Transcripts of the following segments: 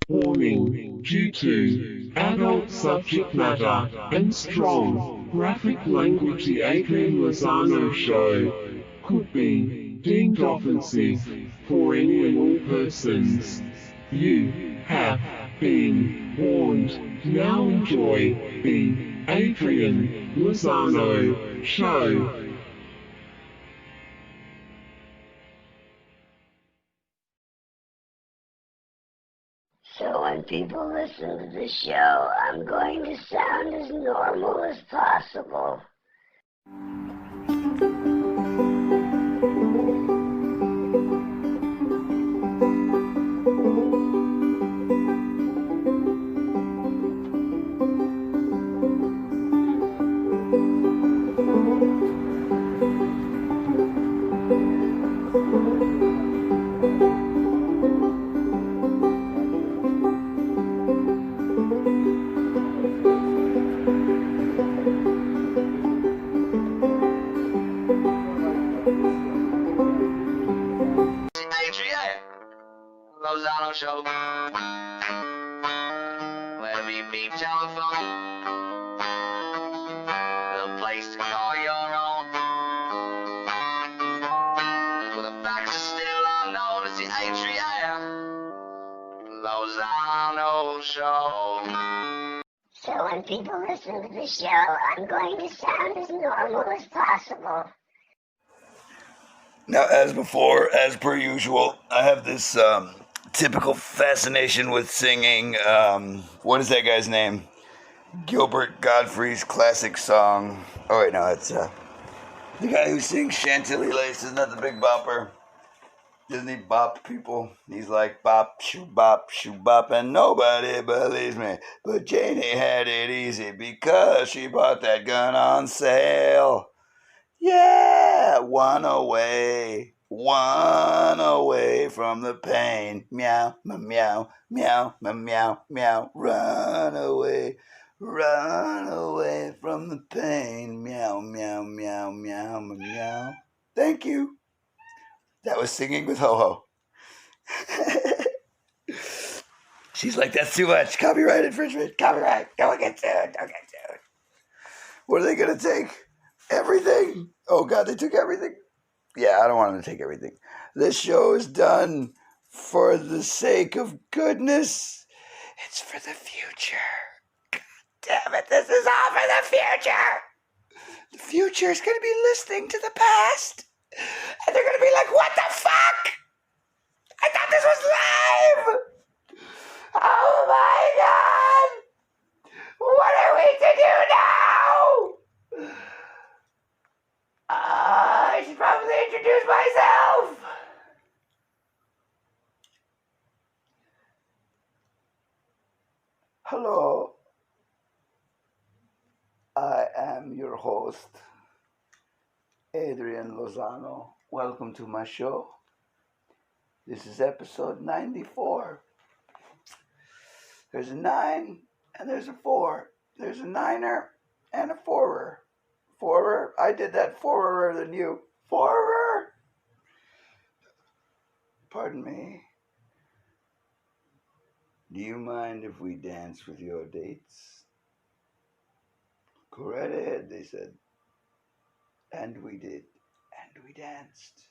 Warning, due to adult subject matter and strong graphic language, the Adrian Lozano show could be deemed offensive for any and all persons. You have been warned. Now enjoy the Adrian Lozano show. So when people listen to the show, I'm going to sound as normal as possible. Adrian Lozano show. Where we beep telephone, the place to call your own. Well, the facts are still unknown. It's the Adrian Lozano show. So when people listen to the show, I'm going to sound as normal as possible. Now, as before, as per usual, I have this typical fascination with singing. What is that guy's name? Gilbert Godfrey's classic song. Oh, wait, no, it's the guy who sings Chantilly Lace. Isn't that the Big Bopper? Doesn't he bop people? He's like bop, shoo bop, and nobody believes me. But Janie had it easy because she bought that gun on sale. Yeah, one away from the pain. Meow, meow, meow, meow, meow, run away from the pain. Meow, meow, meow, meow, meow. Thank you. That was singing with Ho-Ho. She's like, that's too much. Copyright infringement. Copyright. Don't get sued. What are they going to take? Everything? Oh, God, they took everything? Yeah, I don't want them to take everything. This show is done for the sake of goodness. It's for the future. God damn it, this is all for the future. The future is going to be listening to the past. And they're going to be like, what the fuck? I thought this was live. Oh, my God. What are we to do now? I should probably introduce myself. Hello. I am your host, Adrian Lozano. Welcome to my show. This is episode 94. There's a 9 and there's a 4. There's a 9er and a 4er. 4er? I did that 4er than you. 4er? Pardon me. Do you mind if we dance with your dates? Go right ahead, they said. And we did. And we danced.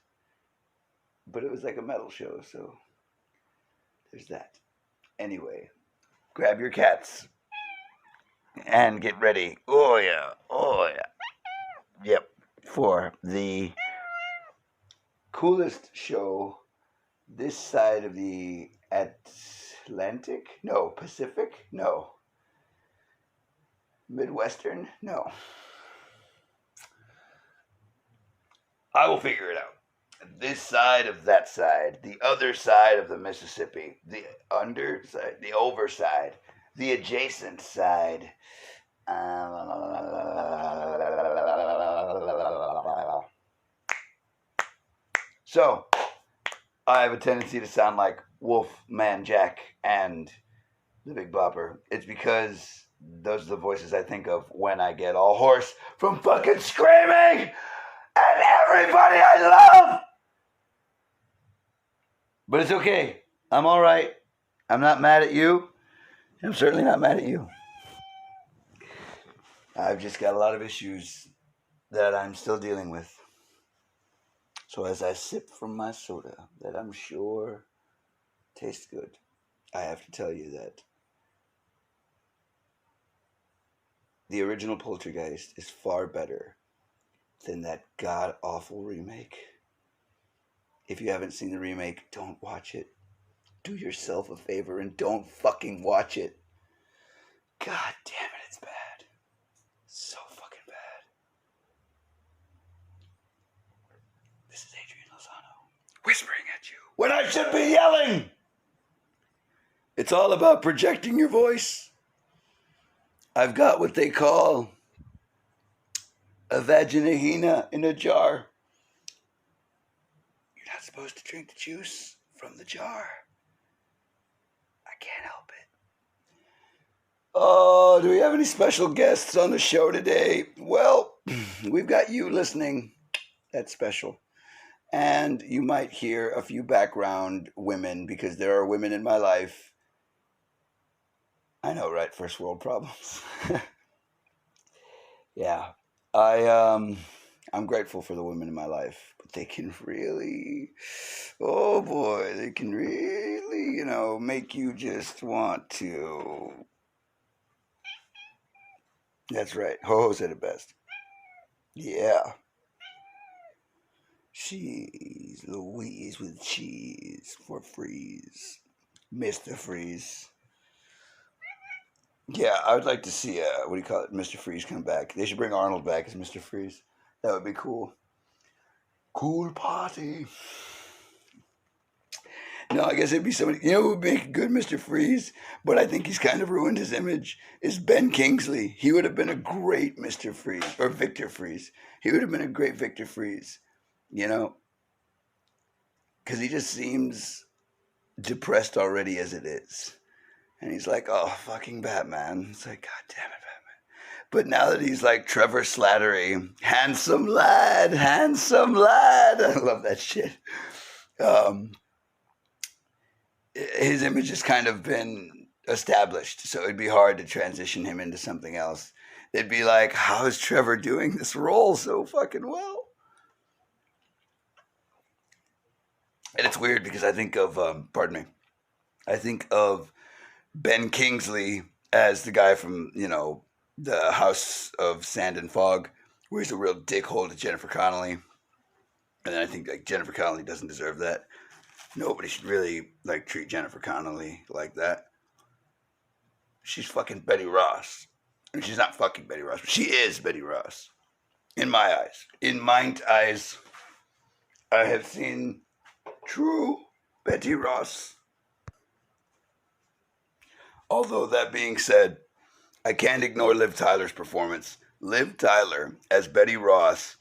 But it was like a metal show, so there's that. Anyway, grab your cats and get ready. Oh yeah. Yep, for the coolest show this side of the Atlantic? No, Pacific? No. Midwestern? No. I will figure it out. This side of that side, the other side of the Mississippi, the underside, the overside, the adjacent side. So, I have a tendency to sound like Wolfman Jack and the Big Bopper. It's because those are the voices I think of when I get all hoarse from fucking screaming at everybody I love. But it's okay. I'm all right. I'm not mad at you. I'm certainly not mad at you. I've just got a lot of issues that I'm still dealing with. So as I sip from my soda that I'm sure tastes good, I have to tell you that the original Poltergeist is far better than that god-awful remake. If you haven't seen the remake, don't watch it. Do yourself a favor and don't fucking watch it. God damn it, it's bad. So fucking bad. This is Adrian Lozano, whispering at you when I should be yelling. It's all about projecting your voice. I've got what they call a vaginahina in a jar. You're not supposed to drink the juice from the jar. I can't help it. Oh, do we have any special guests on the show today? Well, we've got you listening. That's special. And you might hear a few background women because there are women in my life. I know, right? First world problems. Yeah. I'm grateful for the women in my life, but they can really, oh boy, they can really, make you just want to. That's right. Ho said it best. Yeah. She's Louise with cheese for Freeze. Mr. Freeze. Yeah, I would like to see, what do you call it, Mr. Freeze come back. They should bring Arnold back as Mr. Freeze. That would be cool. Cool party. No, I guess it'd be somebody, who would make a good Mr. Freeze, but I think he's kind of ruined his image, is Ben Kingsley. He would have been a great Mr. Freeze, or Victor Freeze. He would have been a great Victor Freeze, because he just seems depressed already as it is. And he's like, oh, fucking Batman. It's like, God damn it, Batman. But now that he's like Trevor Slattery, handsome lad. I love that shit. His image has kind of been established, so it'd be hard to transition him into something else. They'd be like, how is Trevor doing this role so fucking well? And it's weird because I think of, I think of Ben Kingsley as the guy from, the House of Sand and Fog, where he's a real dickhole to Jennifer Connelly. And I think Jennifer Connelly doesn't deserve that. Nobody should really treat Jennifer Connelly like that. She's fucking Betty Ross. I mean, she's not fucking Betty Ross, but she is Betty Ross. In my eyes. In mine eyes, I have seen true Betty Ross. Although that being said, I can't ignore Liv Tyler's performance. Liv Tyler as Betty Ross.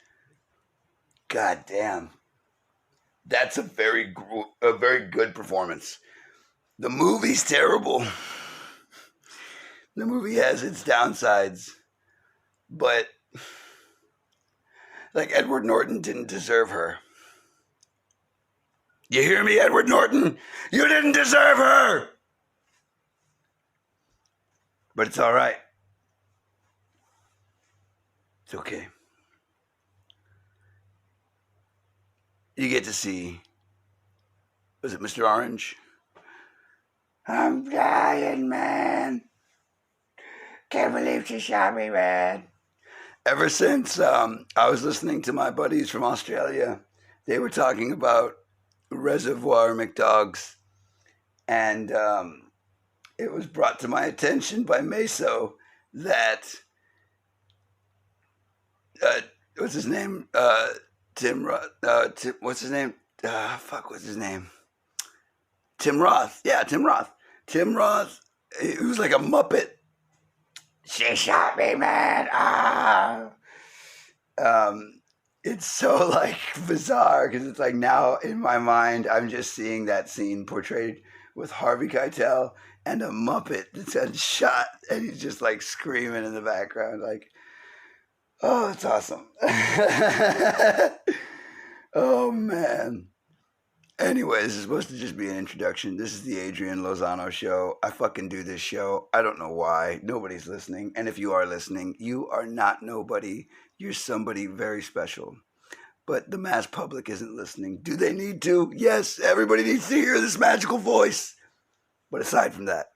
God damn. That's a very good performance. The movie's terrible. The movie has its downsides. But, Edward Norton didn't deserve her. You hear me, Edward Norton? You didn't deserve her! But it's all right. It's okay. You get to see, was it Mr. Orange? I'm dying, man. Can't believe she shot me, man. Ever since I was listening to my buddies from Australia, they were talking about Reservoir McDogs, and it was brought to my attention by Meso that, what's his name? What's his name? What's his name? Tim Roth. Yeah, Tim Roth. Tim Roth, he was like a Muppet. She shot me, man. Ah. It's so bizarre because it's now in my mind, I'm just seeing that scene portrayed with Harvey Keitel and a Muppet that's been shot, and he's just screaming in the background, oh, it's awesome. Oh, man. Anyway, this is supposed to just be an introduction. This is the Adrian Lozano show. I fucking do this show. I don't know why. Nobody's listening. And if you are listening, you are not nobody. You're somebody very special. But the mass public isn't listening. Do they need to? Yes, everybody needs to hear this magical voice. But aside from that,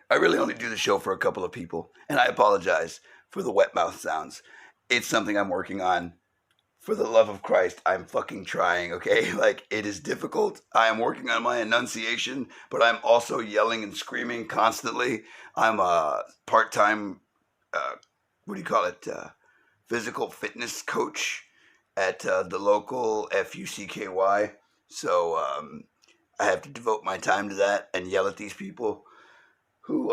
I really only do the show for a couple of people. And I apologize for the wet mouth sounds. It's something I'm working on. For the love of Christ, I'm fucking trying, okay? Like, it is difficult. I am working on my enunciation, but I'm also yelling and screaming constantly. I'm a part-time, physical fitness coach at the local FUCKY. So I have to devote my time to that and yell at these people who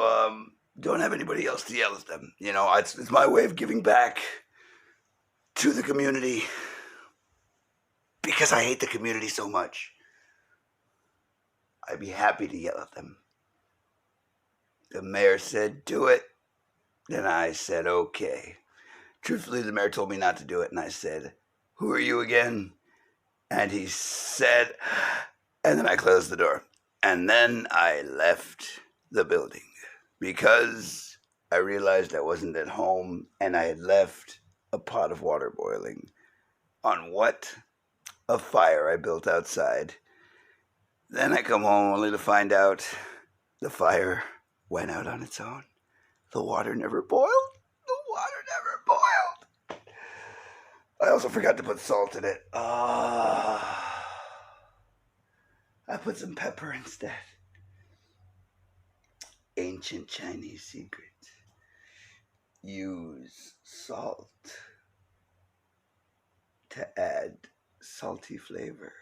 don't have anybody else to yell at them. You know, it's my way of giving back to the community, because I hate the community so much. I'd be happy to yell at them. The mayor said, do it. Then I said, okay. Truthfully, the mayor told me not to do it, and I said, who are you again? And he said, and then I closed the door. And then I left the building because I realized I wasn't at home, and I had left a pot of water boiling. On what? A fire I built outside. Then I come home only to find out the fire went out on its own. The water never boiled. The water never boiled. I also forgot to put salt in it. I put some pepper instead. Ancient Chinese secret. Use salt to add salty flavor.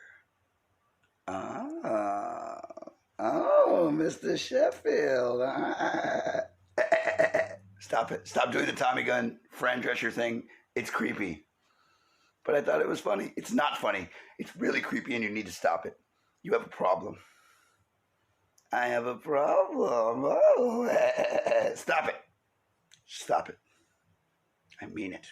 Oh, Mr. Sheffield. Stop it. Stop doing the Tommy gun Fran Drescher thing. It's creepy. But I thought it was funny. It's not funny. It's really creepy and you need to stop it. You have a problem. I have a problem. Oh, stop it. Stop it. I mean it.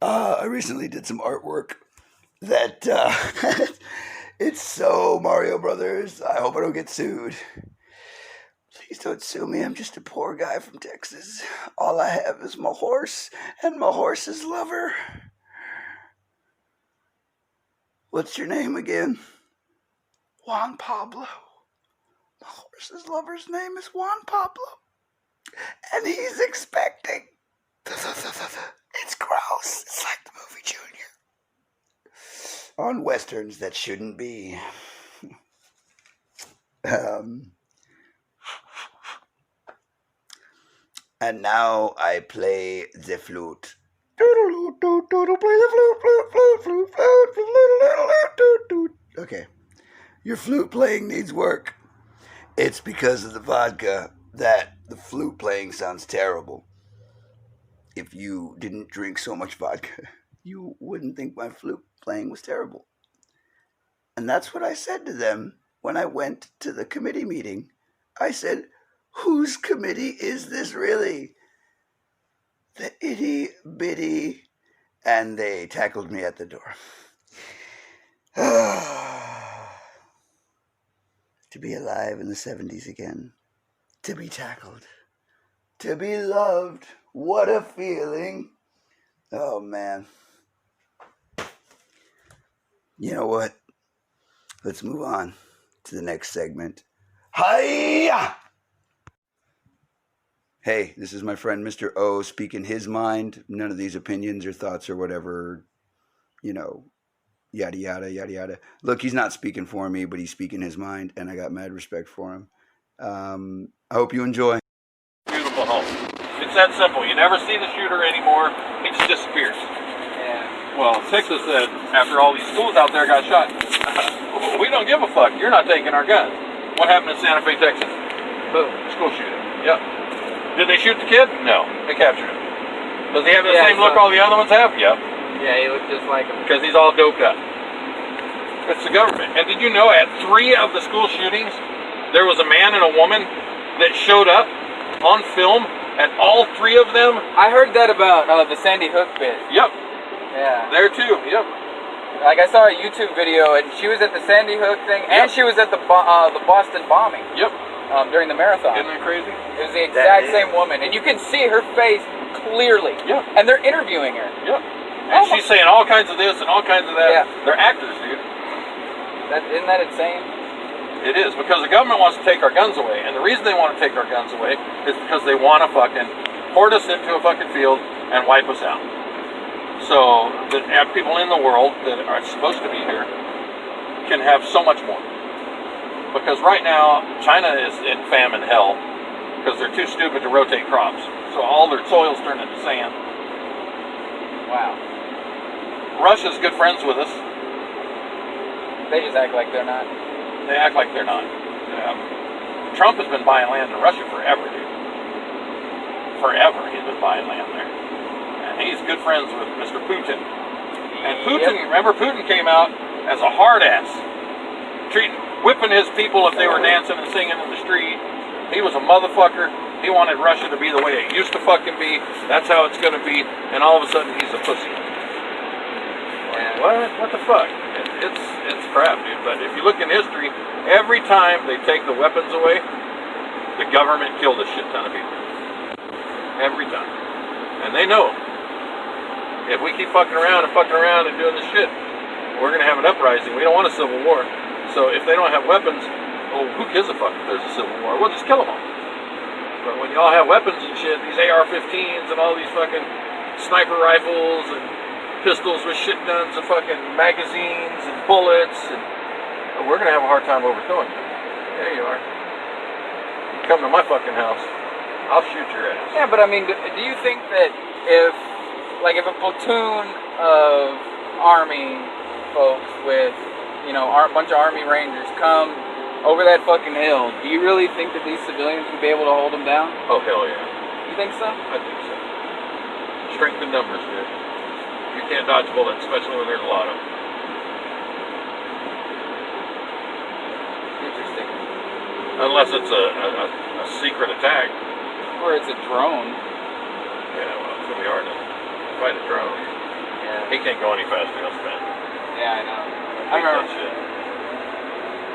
I recently did some artwork that it's so Mario Brothers. I hope I don't get sued. Please don't sue me. I'm just a poor guy from Texas. All I have is my horse and my horse's lover. What's your name again? Juan Pablo. My horse's lover's name is Juan Pablo. And he's expecting. It's gross. It's like the movie Junior. On westerns that shouldn't be. And now I play the flute. Okay. Your flute playing needs work. It's because of the vodka that the flute playing sounds terrible. If you didn't drink so much vodka, you wouldn't think my flute playing was terrible. And that's what I said to them when I went to the committee meeting. I said, whose committee is this really? The itty bitty. And they tackled me at the door. To be alive in the 70s again. To be tackled. To be loved. What a feeling. Oh, man. You know what? Let's move on to the next segment. Hiya! Hey, this is my friend Mr. O speaking his mind. None of these opinions or thoughts or whatever, yada, yada, yada, yada. Look, he's not speaking for me, but he's speaking his mind, and I got mad respect for him. I hope you enjoy. Beautiful home. It's that simple. You never see the shooter anymore. He just disappears. Yeah. Well, Texas said after all these schools out there got shot, we don't give a fuck. You're not taking our guns. What happened in Santa Fe, Texas? Boom. School shooting. Yep. Did they shoot the kid? No. They captured him. Does he have the same look all the other ones have? Yep. Yeah, he looked just like him. Because he's all doped up. It's the government. And did you know at 3 of the school shootings, there was a man and a woman that showed up on film at all 3 of them? I heard that about the Sandy Hook bit. Yep. Yeah. There too. Yep. Like I saw a YouTube video, and she was at the Sandy Hook thing, and she was at the Boston bombing. Yep. During the marathon. Isn't that crazy? It was the exact same woman, and you can see her face clearly. Yeah. And they're interviewing her. Yep. And she's saying all kinds of this and all kinds of that. Yeah. They're actors, dude. Isn't that insane? It is, because the government wants to take our guns away, and the reason they want to take our guns away is because they want to fucking horde us into a fucking field and wipe us out. So that people in the world that are supposed to be here can have so much more. Because right now, China is in famine hell because they're too stupid to rotate crops. So all their soil's turned into sand. Wow. Russia's good friends with us. They just act like they're not. They act like they're not. Trump has been buying land in Russia forever, dude. Forever he's been buying land there. And he's good friends with Mr. Putin. And Putin, remember Putin came out as a hard ass, whipping his people if they were dancing and singing in the street. He was a motherfucker. He wanted Russia to be the way it used to fucking be. That's how it's going to be. And all of a sudden he's a pussy. What? What the fuck? It's crap, dude. But if you look in history, every time they take the weapons away, the government killed a shit ton of people. Every time. And they know. If we keep fucking around and doing this shit, we're going to have an uprising. We don't want a civil war. So if they don't have weapons, well, who gives a fuck if there's a civil war? We'll just kill them all. But when y'all have weapons and shit, these AR-15s and all these fucking sniper rifles and pistols with shit guns and fucking magazines and bullets, and we're gonna have a hard time overthrowing you. There you are. You come to my fucking house, I'll shoot your ass. Yeah, but I mean, do you think that if a platoon of army folks with, a bunch of army rangers come over that fucking hill, do you really think that these civilians would be able to hold them down? Oh, hell yeah. You think so? I think so. Strength in numbers, dude. You can't dodge bullets, especially when there's a lot of them. Interesting. Unless it's a secret attack. Or it's a drone. Yeah, well, it's gonna be hard to fight a drone. Yeah. He can't go any faster than spin. Yeah, I know. I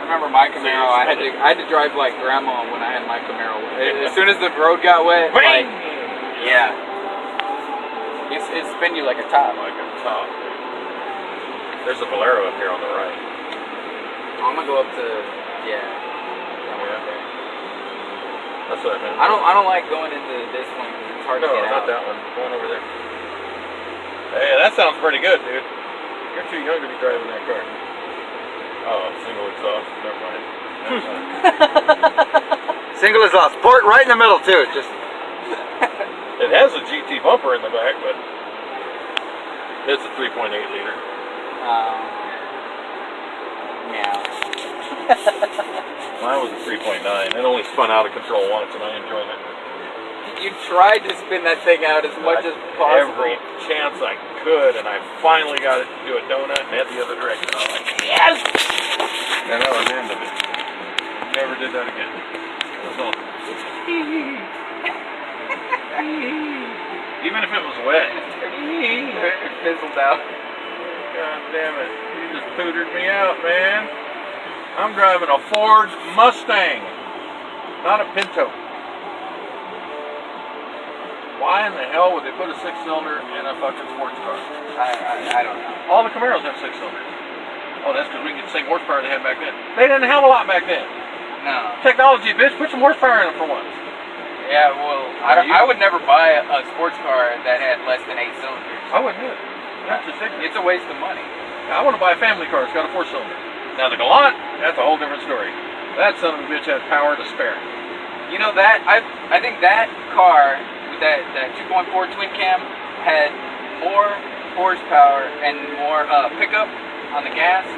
remember my Camaro. I had to drive like grandma when I had my Camaro. As soon as the road got wet, like, yeah, it spin you like a top. Like a top. There's a Bolero up here on the right. I'm gonna go up to That's what I meant. I don't like going into this one because it's hard to get out. No, not that one. Going over there. Hey, that sounds pretty good, dude. You're too young to be driving that car. Oh, single exhaust. Never mind. Single exhaust. Port right in the middle too. Just. It has a GT bumper in the back, but it's a 3.8 liter. Yeah. Mine was a 3.9. It only spun out of control once, and I enjoyed it. You tried to spin that thing out as much as possible. Every chance I could, and I finally got it to do a donut and head the other direction. I was like, yes! And that was the end of it. Never did that again. It was awesome. Even if it was wet. It fizzled out. God damn it. You just pootered me out, man. I'm driving a Ford Mustang, not a Pinto. Why in the hell would they put a six-cylinder in a fucking sports car? I don't know. All the Camaros have six-cylinders. Oh, that's because we get the same horsepower they had back then. They didn't have a lot back then. No. Technology, bitch. Put some horsepower in it for once. Yeah, well, I would never buy a sports car that had less than 8 cylinders. I wouldn't do it. That's just ignorant. It's a waste of money. I want to buy a family car. It's got a 4-cylinder. Now the Galant, that's a whole different story. That son of a bitch has power to spare. You know that I think that car with that 2.4 twin cam had more horsepower and more pickup on the gas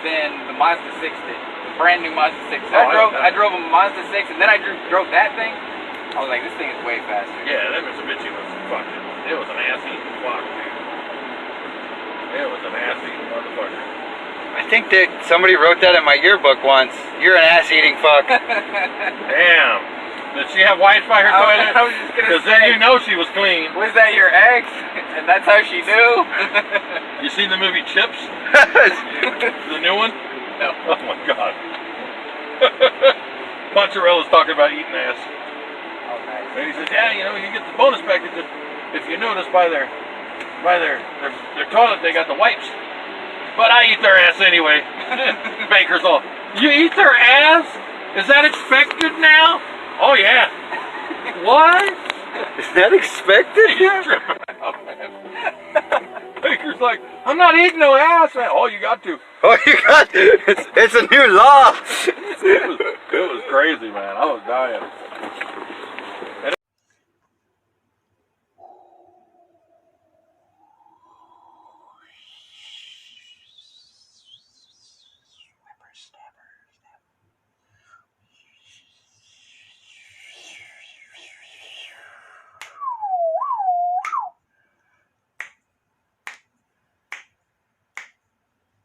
than the Mazda 6 did. The brand new Mazda 6. I drove a Mazda 6 and then I drove that thing. I was like, this thing is way faster. Yeah, that Mitsubishi was fucking. It was an ass-eating fuck, dude. It was an ass-eating motherfucker. I think that somebody wrote that in my yearbook once. You're an ass-eating fuck. Damn. Did she have wipes by her toilet? I was just gonna Because then say, you know she was clean. was that your ex? And that's how she knew? You seen the movie Chips? The new one? No. Oh my god. Poncharella's talking about eating ass. Oh, nice. And he says, yeah, you know, you get the bonus package if you notice by their toilet they got the wipes. But I eat their ass anyway. Baker's all, you eat their ass? Is that expected now? Oh yeah. What? Is that expected? He's tripping out, man. Baker's like, I'm not eating no ass, man. Oh, you got to. Oh, you got it's a new law. It was crazy, man. I was dying.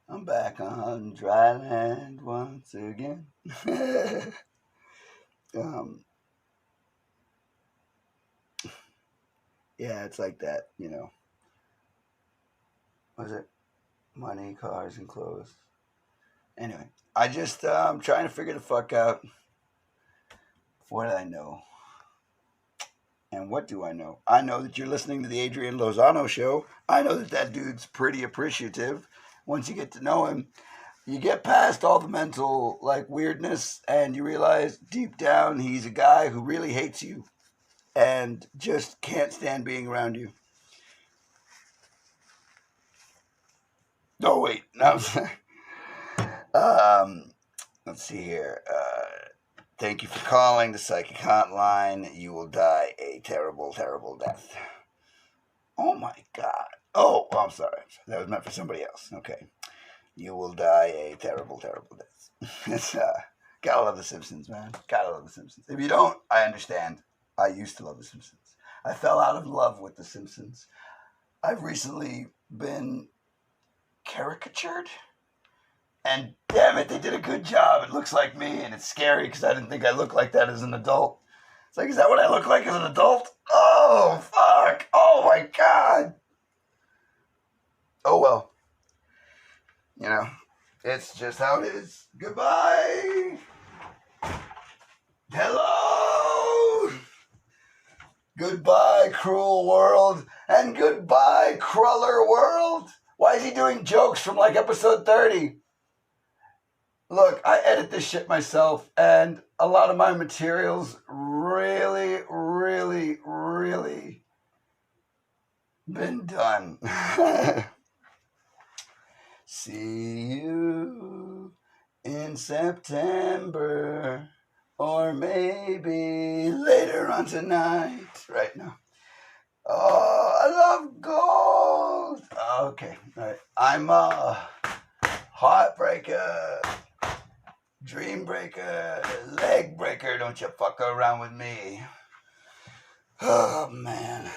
I'm back on dry land once again. Yeah, it's like that, you know. Was it money, cars, and clothes? Anyway, I just I'm trying to figure the fuck out. What do I know? And what do I know? I know that you're listening to the Adrian Lozano show. I know that that dude's pretty appreciative. Once you get to know him, you get past all the mental like weirdness and you realize deep down he's a guy who really hates you and just can't stand being around you. Oh wait, no, I'm sorry. Let's see here. Thank you for calling the psychic hotline. You will die a terrible, terrible death. Oh my God. Oh, I'm sorry. That was meant for somebody else. Okay. You will die a terrible, terrible death. It's, gotta love The Simpsons, man. Gotta love The Simpsons. If you don't, I understand. I used to love The Simpsons. I fell out of love with The Simpsons. I've recently been caricatured. And damn it, they did a good job. It looks like me, and it's scary because I didn't think I looked like that as an adult. It's like, is that what I look like as an adult? Oh, fuck. Oh, my God. Oh, well. You know, it's just how it is. Goodbye. Hello. Goodbye, cruel world. And goodbye, cruller world. Why is he doing jokes from like episode 30? Look, I edit this shit myself, and a lot of my materials really, really, really been done. See you in September, or maybe later on tonight. Right now. Oh, I love gold. Okay, all right. I'm a heartbreaker. Dream breaker, leg breaker, don't you fuck around with me. Oh, man.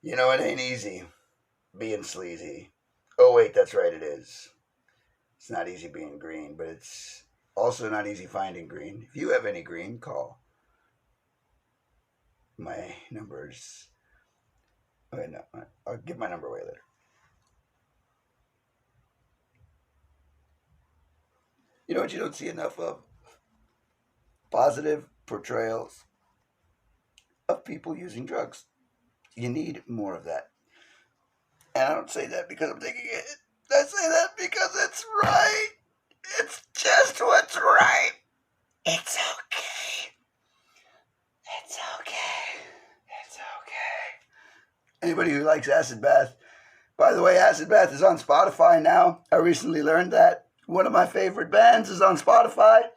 You know, it ain't easy being sleazy. Oh, wait, that's right, it is. It's not easy being green, but it's also not easy finding green. If you have any green, call. My number's... Okay, no, I'll give my number away later. You know what you don't see enough of? Positive portrayals of people using drugs. You need more of that. And I don't say that because I'm thinking it. I say that because it's right. It's just what's right. It's okay. It's okay. It's okay. Anybody who likes Acid Bath. By the way, Acid Bath is on Spotify now. I recently learned that. One of my favorite bands is on Spotify.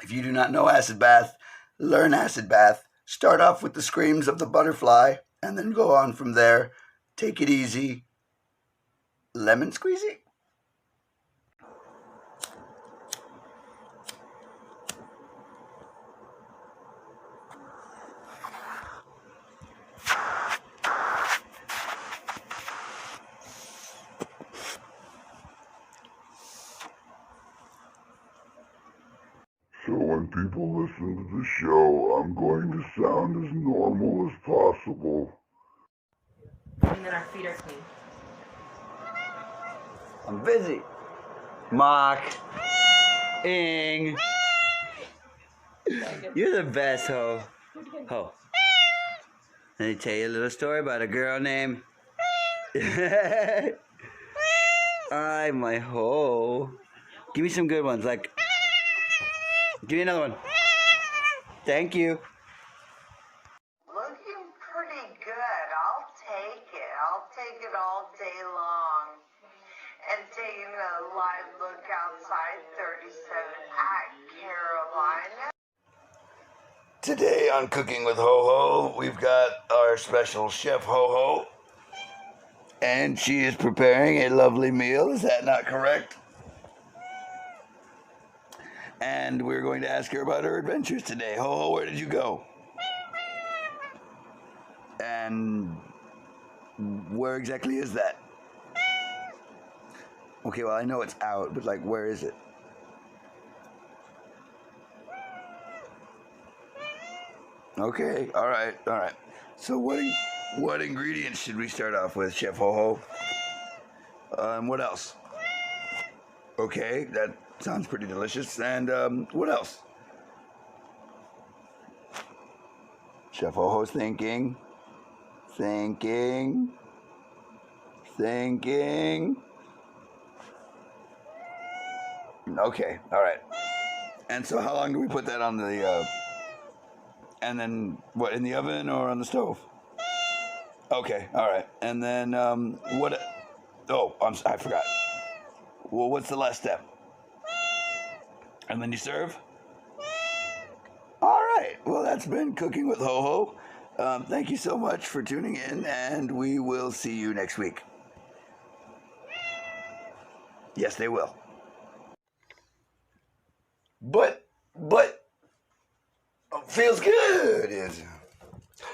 If you do not know Acid Bath, learn Acid Bath. Start off with the screams of the butterfly, and then go on from there. Take it easy. Lemon squeezy? So when people listen to the show, I'm going to sound as normal as possible. And then our feet are clean. I'm busy. Mock. Ing. You're the best, Ho. Ho. Let me tell you a little story about a girl named... Ay, my Ho. Give me some good ones, like... Give me another one. Thank you. Looking pretty good. I'll take it. I'll take it all day long. And taking a live look outside 37 at Carolina. Today on Cooking with Ho Ho, we've got our special chef Ho Ho. And she is preparing a lovely meal. Is that not correct? And we're going to ask her about her adventures today. Ho Ho, where did you go? And where exactly is that? Okay, well, I know it's out, but like, where is it? Okay, all right. So what ingredients should we start off with, Chef Ho Ho? What else? Okay, that sounds pretty delicious. And what else? Chef Ho Ho's thinking. Okay, all right. And so how long do we put that on the, and then what, in the oven or on the stove? Okay, all right. And then what, I forgot. Well, what's the last step? And then you serve? All right, well, that's been Cooking with Ho Ho. Thank you so much for tuning in, and we will see you next week. Yes, they will. But, feels good, is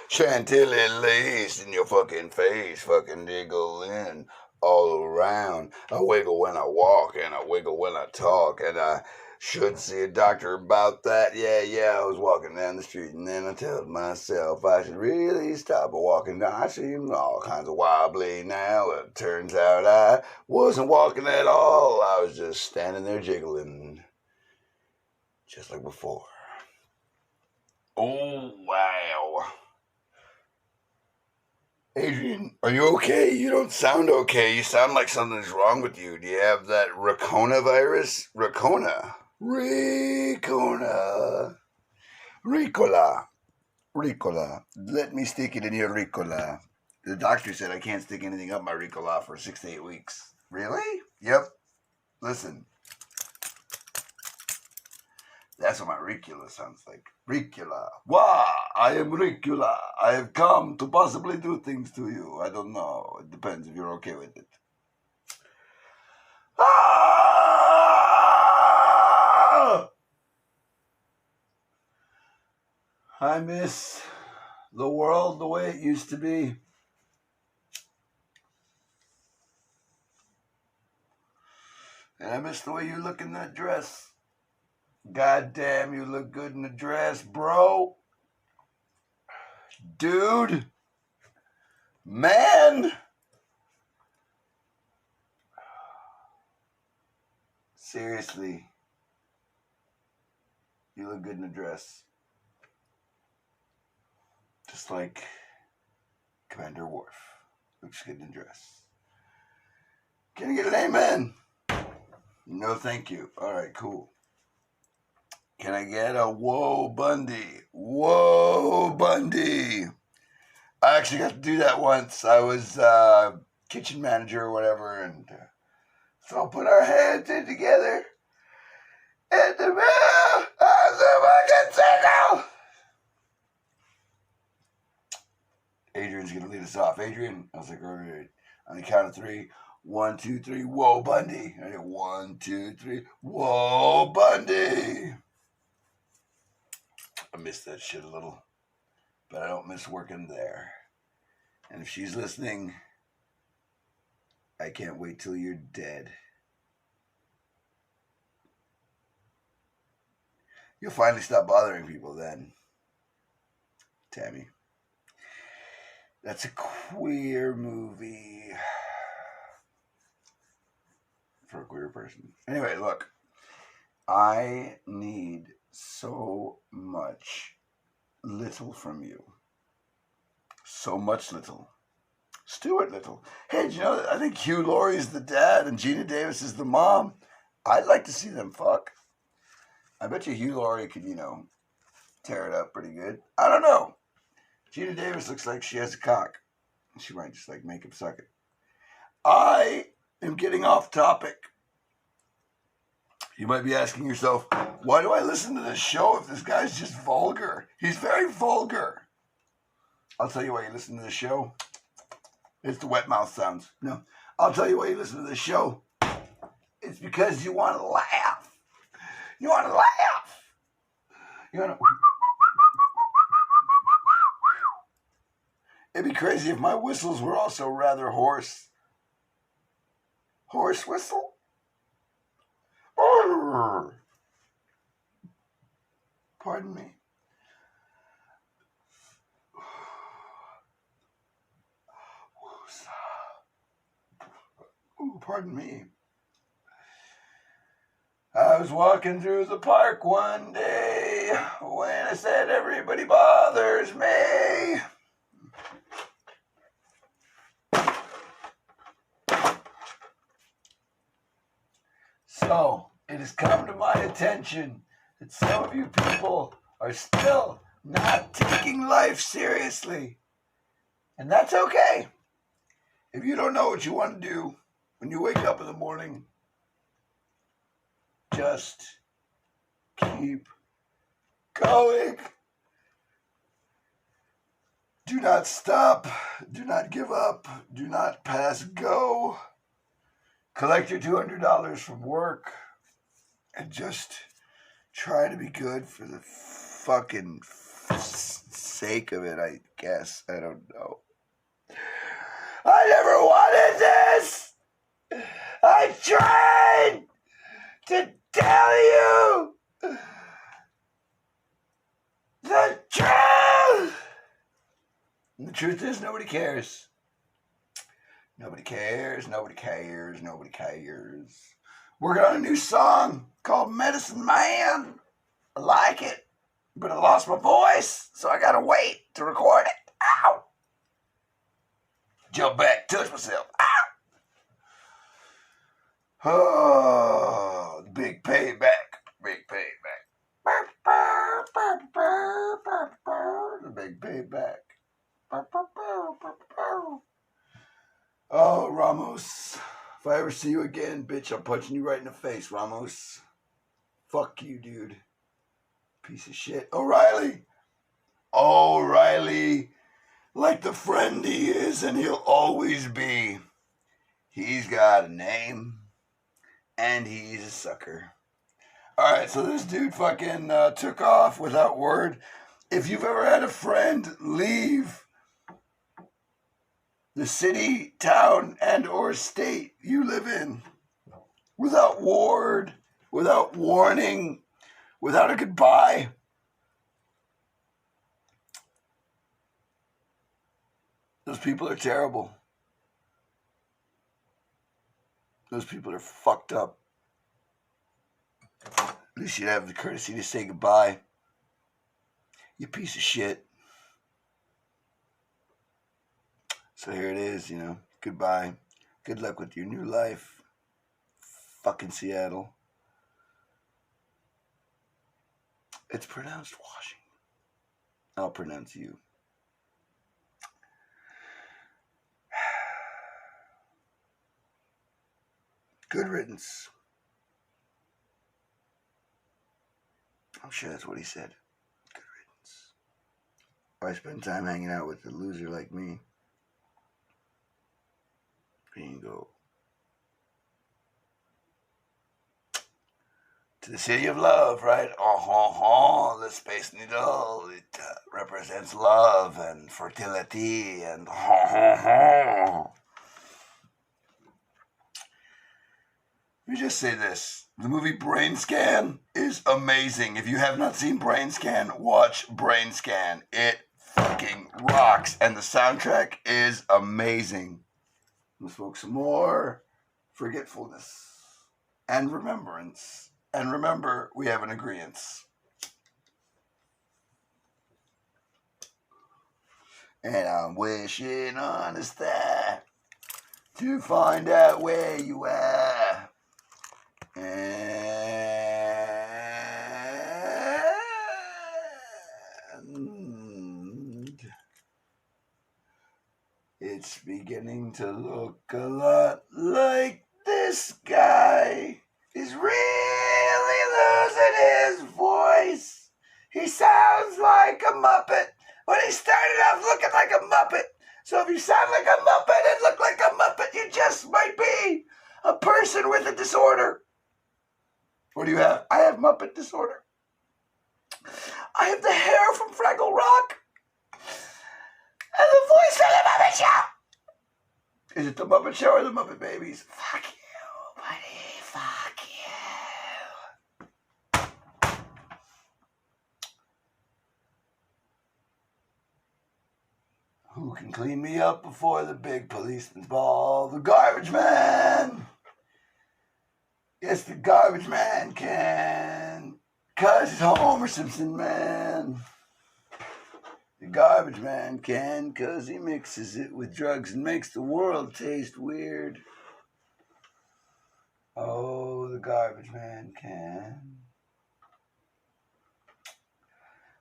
Chantilly lace in your fucking face, fucking diggling all around. I wiggle when I walk, and I wiggle when I talk, and I should see a doctor about that. Yeah, I was walking down the street, and then I told myself I should really stop walking down. I seem all kinds of wobbly now. It turns out I wasn't walking at all. I was just standing there jiggling, just like before. Oh, wow. Adrian, are you okay? You don't sound okay. You sound like something's wrong with you. Do you have that Ricona virus? Ricola. Let me stick it in your Ricola. The doctor said I can't stick anything up my Ricola for 6 to 8 weeks. Really? Yep. Listen. That's what my Ricola sounds like. Ricola. Wah! I am Ricola. I have come to possibly do things to you. I don't know. It depends if you're okay with it. Ah! I miss the world the way it used to be. And I miss the way you look in that dress. God damn, you look good in the dress, bro. Dude. Man. Seriously. You look good in the dress. Just like Commander Worf looks good in the dress. Can I get an amen? No, thank you. All right, cool. Can I get a whoa, Bundy? Whoa, Bundy. I actually got to do that once. I was kitchen manager or whatever, and so put our hands in together. And the man, Adrian's going to lead us off. Adrian, I was like, all right, on the count of 3. 1, 2, 3, whoa, Bundy. I did 1, 2, 3, whoa, Bundy. I miss that shit a little, but I don't miss working there. And if she's listening, I can't wait till you're dead. You'll finally stop bothering people then, Tammy. That's a queer movie for a queer person. Anyway, look. I need so much little from you. So much little. Stuart Little. Hey, do you know, I think Hugh Laurie's the dad and Gina Davis is the mom. I'd like to see them fuck. I bet you Hugh Laurie could, tear it up pretty good. I don't know. Gina Davis looks like she has a cock. She might just make him suck it. I am getting off topic. You might be asking yourself, why do I listen to this show if this guy's just vulgar? He's very vulgar. I'll tell you why you listen to this show. It's the wet mouth sounds. No, I'll tell you why you listen to this show. It's because you want to laugh. You want to laugh. You want to... It'd be crazy if my whistles were also rather hoarse. Horse whistle? Pardon me. Ooh, pardon me. I was walking through the park one day when I said everybody bothers me. So, it has come to my attention that some of you people are still not taking life seriously. And that's okay. If you don't know what you want to do when you wake up in the morning, just keep going. Do not stop. Do not give up. Do not pass go. Collect your $200 from work and just try to be good for the fucking sake of it, I guess. I don't know. I never wanted this! I tried to tell you the truth! And the truth is, nobody cares. Nobody cares, nobody cares, nobody cares. Working on a new song called Medicine Man. I like it, but I lost my voice, so I gotta wait to record it. Ow! Jump back, touch myself. Ow! Oh, the big payback. Big payback. The big payback. Oh, Ramos. If I ever see you again, bitch, I'm punching you right in the face, Ramos. Fuck you, dude. Piece of shit. O'Reilly. O'Reilly. Like the friend he is and he'll always be. He's got a name. And he's a sucker. Alright, so this dude fucking took off without word. If you've ever had a friend leave the city, town, and or state you live in without word, without warning, without a goodbye, those people are terrible. Those people are fucked up. At least you'd have the courtesy to say goodbye. You piece of shit. So here it is, Goodbye. Good luck with your new life. Fucking Seattle. It's pronounced Washington. I'll pronounce you. Good riddance. I'm sure that's what he said. Good riddance. Why spend time hanging out with a loser like me? Bingo. To the city of love, right? The Space Needle. It represents love and fertility and Let me just say this. The movie Brain Scan is amazing. If you have not seen Brain Scan, watch Brain Scan. It fucking rocks. And the soundtrack is amazing. Let's smoke some more. Forgetfulness. And remembrance. And remember, we have an agreement. And I'm wishing on a star to find out where you are. And it's beginning to look a lot like this guy is really losing his voice. He sounds like a Muppet. When he started off looking like a Muppet. So if you sound like a Muppet and look like a Muppet, you just might be a person with a disorder. What do you have? I have Muppet disorder. I have the hair from Fraggle Rock. And the voice from the Muppet Show. Is it the Muppet Show or the Muppet Babies? Fuck you, buddy. Fuck you. Who can clean me up before the big policeman's ball? The garbage man. Yes, the garbage man can. 'Cause he's Homer Simpson, man. The garbage man can, 'cause he mixes it with drugs and makes the world taste weird. Oh, the garbage man can.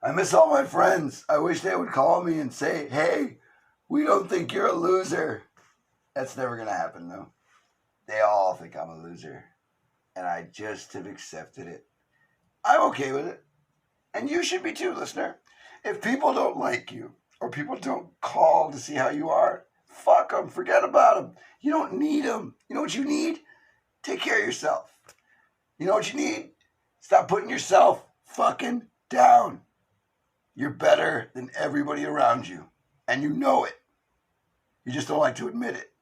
I miss all my friends. I wish they would call me and say, hey, we don't think you're a loser. That's never going to happen, though. They all think I'm a loser. And I just have accepted it. I'm okay with it. And you should be too, listener. If people don't like you, or people don't call to see how you are, fuck them. Forget about them. You don't need them. You know what you need? Take care of yourself. You know what you need? Stop putting yourself fucking down. You're better than everybody around you. And you know it. You just don't like to admit it.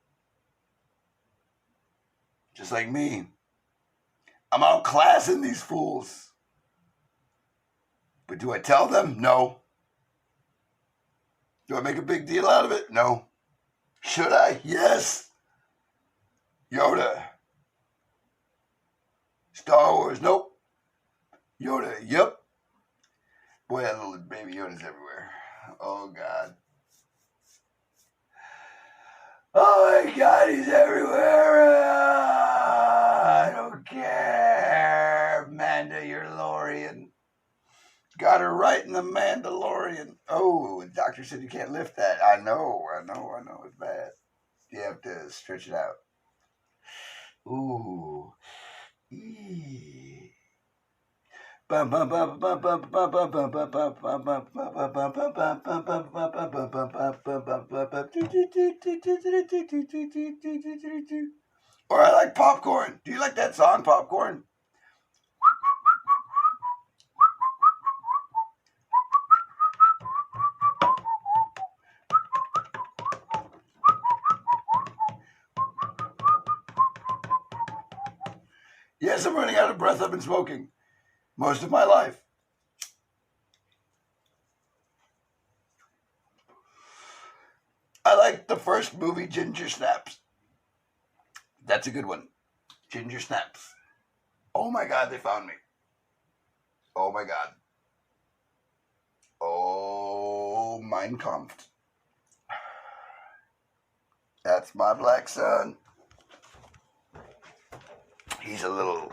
Just like me. I'm outclassing these fools. But do I tell them? No. Do I make a big deal out of it? No. Should I? Yes. Yoda. Star Wars? Nope. Yoda? Yep. Boy, that little baby Yoda's everywhere. Oh, God. Oh, my God, he's everywhere. I don't care. Mandalorian. Got her right in the Mandalorian. Oh, the doctor said you can't lift that. I know. It's bad. You have to stretch it out. Ooh. Eee. All right, I like popcorn. Do you like that song, Popcorn? Yes, I'm running out of breath. I've been smoking most of my life. I like the first movie, Ginger Snaps. That's a good one. Ginger Snaps. Oh my God, they found me. Oh my God. Oh, Mein Kampf. That's my black son. He's a little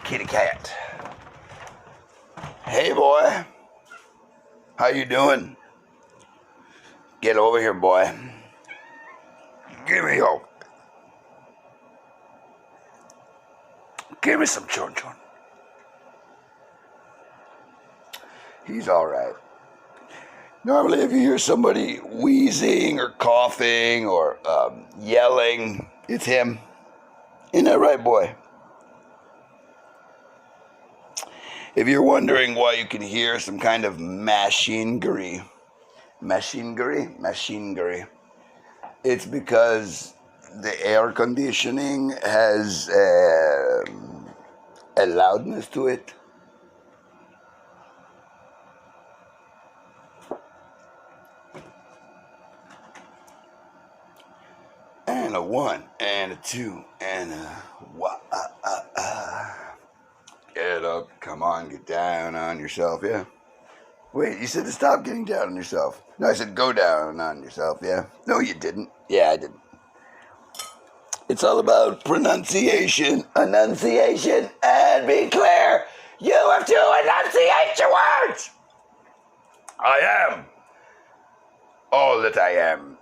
kitty cat. Hey, boy. How you doing? Get over here, boy. Give me your... Give me some chon chon. He's all right. Normally, if you hear somebody wheezing or coughing or yelling, it's him. Isn't that right, boy? If you're wondering why you can hear some kind of machinery, it's because the air conditioning has a loudness to it. And a 1, and a 2, and a Get up, come on, get down on yourself, yeah. Wait, you said to stop getting down on yourself. No, I said go down on yourself, yeah. No, you didn't. Yeah, I didn't. It's all about pronunciation, enunciation, and be clear. You have to enunciate your words. I am all that I am.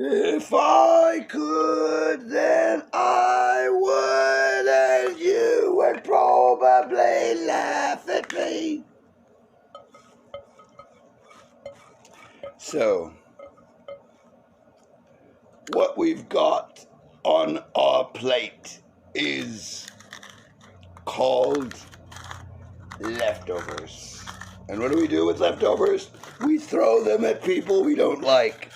If I could, then I would, and you would probably laugh at me. So, what we've got on our plate is called leftovers. And what do we do with leftovers? We throw them at people we don't like.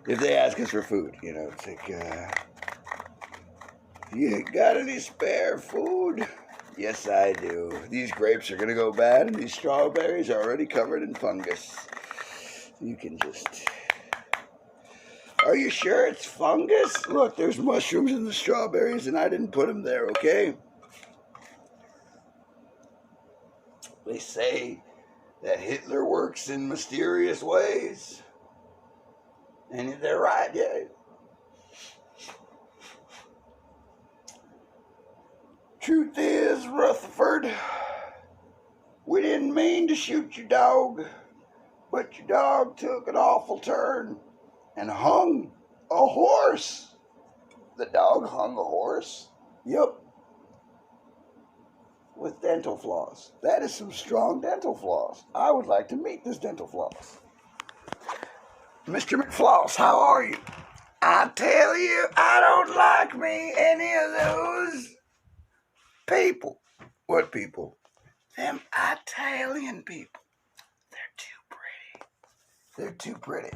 If they ask us for food, you know, it's like, you got any spare food? Yes, I do. These grapes are going to go bad, and these strawberries are already covered in fungus. You can just... Are you sure it's fungus? Look, there's mushrooms in the strawberries, and I didn't put them there, okay? They say that Hitler works in mysterious ways. And they're right, yeah. Truth is, Rutherford, we didn't mean to shoot your dog, but your dog took an awful turn and hung a horse. The dog hung a horse? Yep. With dental floss. That is some strong dental floss. I would like to meet this dental floss. Mr. McFloss, how are you? I tell you, I don't like me any of those people. What people? Them Italian people. They're too pretty. They're too pretty.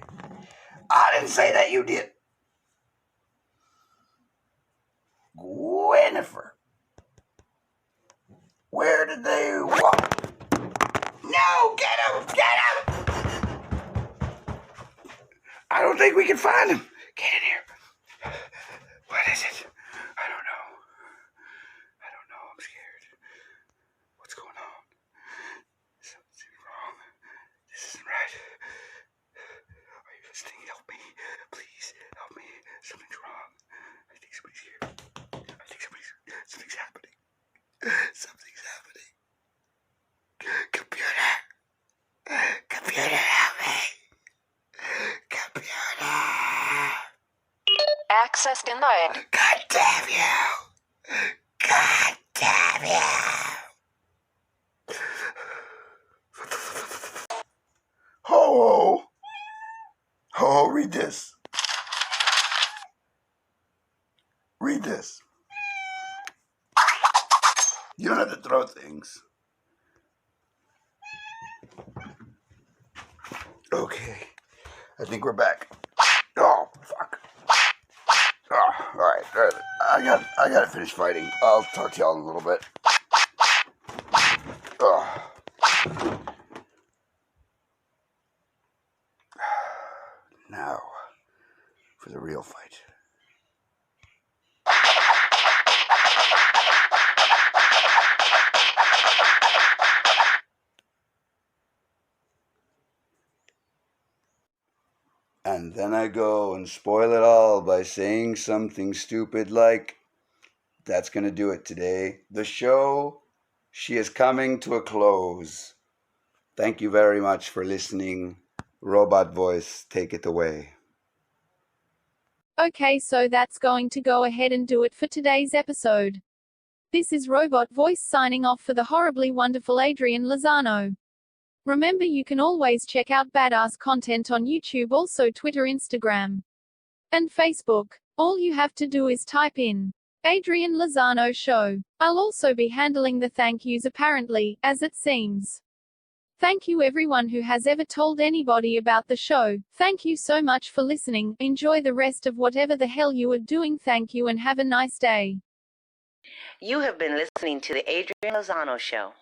I didn't say that, you did. Gwynnifer. Where did they walk? No, get him! Get him! I don't think we can find him. Get in here. What is it? I don't know. I'm scared. What's going on? Something's wrong. This isn't right. Are you listening? Help me. Please help me. Something's wrong. I think somebody's here. Something's happening. Something's happening. Computer, help me. Computer. Access denied. God damn you. God damn you. Ho, read this. Read this. You don't have to throw things. Okay. I think we're back. Oh, fuck. Oh, all right. I gotta finish fighting. I'll talk to y'all in a little bit. Oh. Now, for the real fight. And then I go and spoil it all by saying something stupid like, that's going to do it today. The show, she is coming to a close. Thank you very much for listening. Robot voice, take it away. Okay, so that's going to go ahead and do it for today's episode. This is Robot Voice signing off for the horribly wonderful Adrian Lozano. Remember, you can always check out badass content on YouTube, also Twitter, Instagram, and Facebook. All you have to do is type in Adrian Lozano Show. I'll also be handling the thank yous apparently, as it seems. Thank you everyone who has ever told anybody about the show. Thank you so much for listening. Enjoy the rest of whatever the hell you are doing. Thank you and have a nice day. You have been listening to the Adrian Lozano Show.